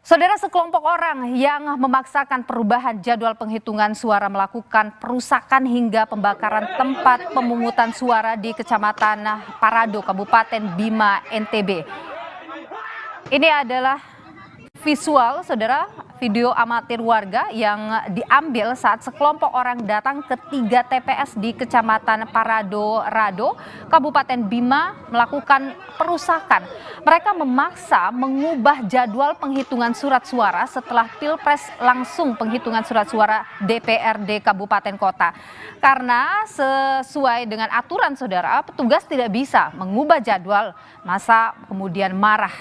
Saudara, sekelompok orang yang memaksakan perubahan jadwal penghitungan suara melakukan perusakan hingga pembakaran tempat pemungutan suara di Kecamatan Parado, Kabupaten Bima, NTB. Ini adalah visual, saudara, video amatir warga yang diambil saat sekelompok orang datang ke 3 TPS di Kecamatan Parado, Kabupaten Bima melakukan perusakan. Mereka memaksa mengubah jadwal penghitungan surat suara setelah Pilpres langsung penghitungan surat suara DPRD Kabupaten Kota. Karena sesuai dengan aturan, saudara, petugas tidak bisa mengubah jadwal, massa kemudian marah.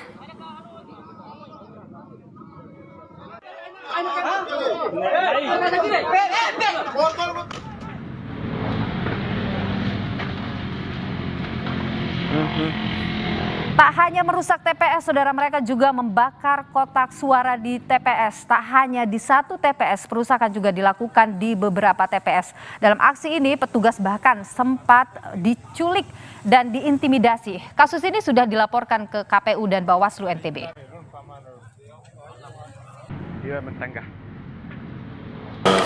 Tak hanya merusak TPS, saudara, mereka juga membakar kotak suara di TPS. Tak hanya di satu TPS, perusakan juga dilakukan di beberapa TPS. Dalam aksi ini, petugas bahkan sempat diculik dan diintimidasi. Kasus ini sudah dilaporkan ke KPU dan Bawaslu NTB.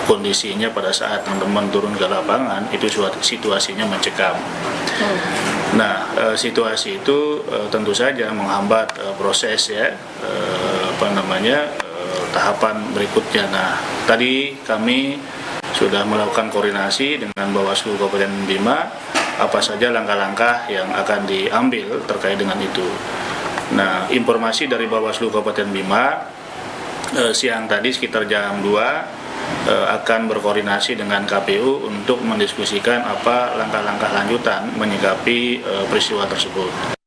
Kondisinya pada saat teman-teman turun ke lapangan itu situasinya mencekam. Nah, situasi itu tentu saja menghambat proses tahapan berikutnya. Nah, tadi kami sudah melakukan koordinasi dengan Bawaslu Kabupaten Bima apa saja langkah-langkah yang akan diambil terkait dengan itu. Nah, informasi dari Bawaslu Kabupaten Bima siang tadi sekitar jam 2 akan berkoordinasi dengan KPU untuk mendiskusikan apa langkah-langkah lanjutan menyikapi peristiwa tersebut.